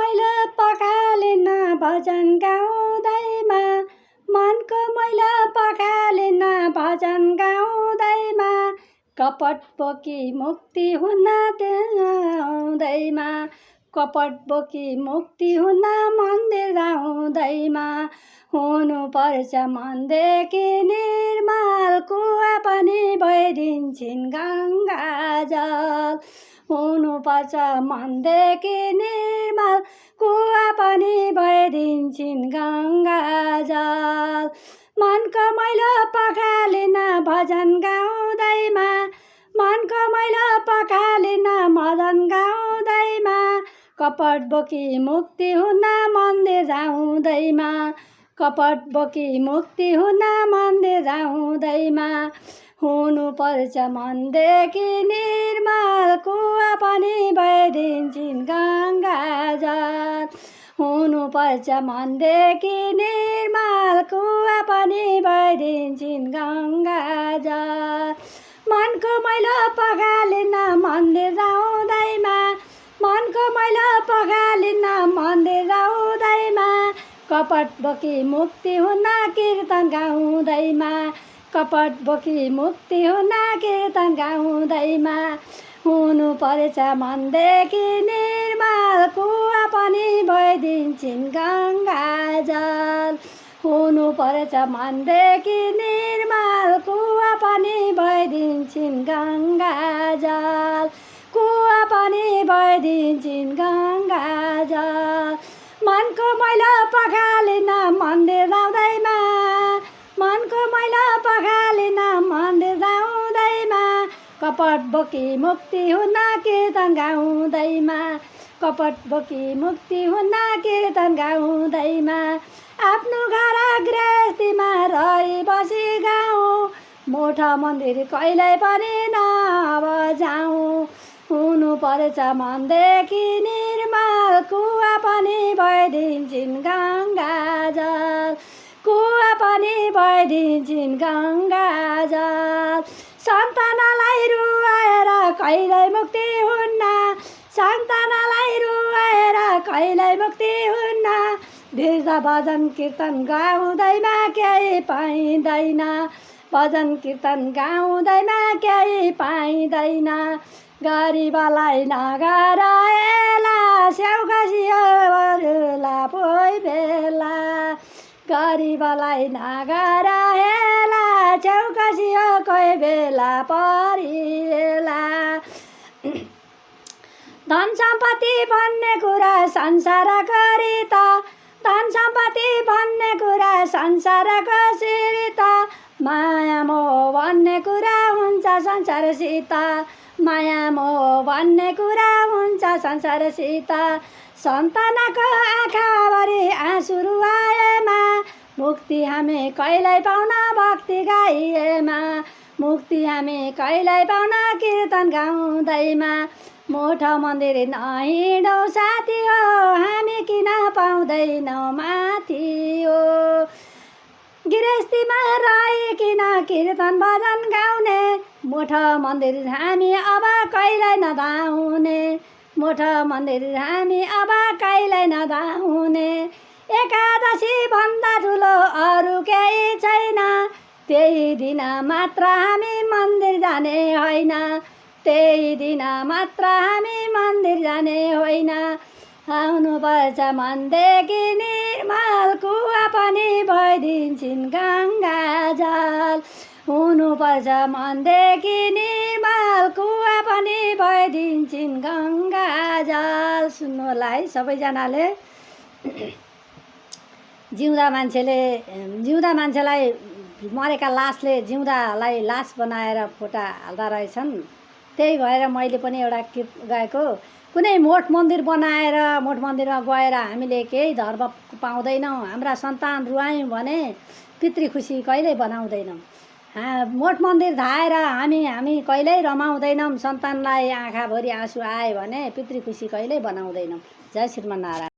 मैला पखालिन भजन गाउँदैमा, मनको मैला पखालिन भजन गाउँदैमा, कपट बोकी मुक्ति हुन आउँदैमा, कपट बोकी मुक्ति हुन मन्दिर आउँदैमा। हुनुपर्छ मनदेखि निर्मल, कुवा पनि भइदिन्छन् गङ्गाजल। हुनुपर्छ मनदेखि निर्मल, कुवा पनि भइदिन्छन् गङ्गाजल। मनको मैला पखालिन भजन गाउँदैमा, मनको मैला पखालिन भजन गाउँदैमा, कपट बोकी मुक्ति हुन मन्दिर आउँदैमा, कपट बोकी मुक्ति हुन मन्दिर आउँदैमा। हुनुपर्छ मनदेखि निर्मल, कुवा पनि भइदिन्छन् गङ्गाजल। हुनुपर्छ मनदेखि निर्मल, कुवा पनि भइदिन्छन् गङ्गाजल। मनको मैला पखालिन मन्दिर आउँदैमा, मनको मैला पखालिन मन्दिर आउँदैमा, कपट बोकी मुक्ति हुन कीर्तन गाउँदैमा, कपट बोकी मुक्ति हुन कीर्तन गाउँदैमा। हुनुपर्छ मनदेखि निर्मल, कुवा पनि भइदिन्छन् गङ्गाजल। हुनुपर्छ मनदेखि निर्मल, कुवा पनि भइदिन्छन् गङ्गाजल, कुवा पनि भइदिन्छन् गङ्गाजल। मनको मैला पखालिन मन्दिर आउँदैमा, मनको मैला पखालिन मन्दिर आउँदैमा, कपट बोकी मुक्ति हुन कीर्तन गाउँदैमा, कपट बोकी मुक्ति हुन कीर्तन गाउँदैमा। आफ्नो घर गृहस्थीमा रही बसी गाउँ, मोठा मन्दिर कहिल्यै पनि नबजाउँ। हुनुपर्छ मनदेखि निर्मल, कुवा पनि भइदिन्छन् गङ्गाजल, कुवा पनि भइदिन्छन् गङ्गाजल। सन्तानलाई रुवाएर कहिल्यै मुक्ति हुन्न, सन्तानलाई रुवाएर कहिल्यै मुक्ति हुन्न। वृद्ध भजन कीर्तन गाउँदैमा केही पाइँदैन, भजन कीर्तन गाउँदैमा केही पाइँदैन। गरिबलाई नगर हेला, स्याउखसीहरूलाई पोइ बेला, गरिबलाई नगर हेला, स्याउखसियो कोही बेला परिएला। धन सम्पत्ति भन्ने कुरा संसारको रीत, धन सम्पत्ति भन्ने कुरा संसारको सिरित, माया मोह भन्ने कुरा हुन्छ संसारसित, माया मोह भन्ने कुरा हुन्छ संसारसित। सन्तानको आँखाभरि आँसु रुवाएमा, मुक्ति हामी कहिल्यै पाउन भक्ति गाइएमा, मुक्ति हामी कहिल्यै पाउन कीर्तन गाउँदैमा। मोठो मन्दिर नहिँडौँ साथी हो, हामी किन पाउँदैनौँ माथि हो। गृहस्थीमा रहिकन कीर्तन भजन गाउने, मोठो मन्दिर हामी अब कहिल्यै नधाउने, मोठो मन्दिर हामी अब कहिल्यै नधाउने। एकादशी भन्दा ठुलो अरू केही छैन, त्यही दिन मात्र हामी मन्दिर जाने होइन, त्यही दिन मात्र हामी मन्दिर जाने होइन। आउनुपर्छ मनदेखि निर्मल, कुवा पनि भइदिन्छन् गङ्गाजल। हुनुपर्छ मनदेखि निर्मल, कुवा पनि भइदिन्छन् गङ्गाजल। सुन्नु होला है सबैजनाले। जिउँदा मान्छेलाई मरेका लासले जिउँदालाई लास बनाएर फोटा हाल्दा रहेछन्। त्यही भएर मैले पनि एउटा गीत गाएको, कुनै मठ मन्दिर बनाएर मठ मन्दिरमा गएर हामीले केही धर्म पाउँदैनौँ, हाम्रा सन्तान रुवायौँ भने पितृ खुसी कहिल्यै बनाउँदैनौँ। मठ मन्दिर धाएर हामी कहिल्यै रमाउँदैनौँ, सन्तानलाई आँखाभरि आँसु आयो भने पितृ खुसी कहिल्यै बनाउँदैनौँ। जय श्रीमन्नारायण।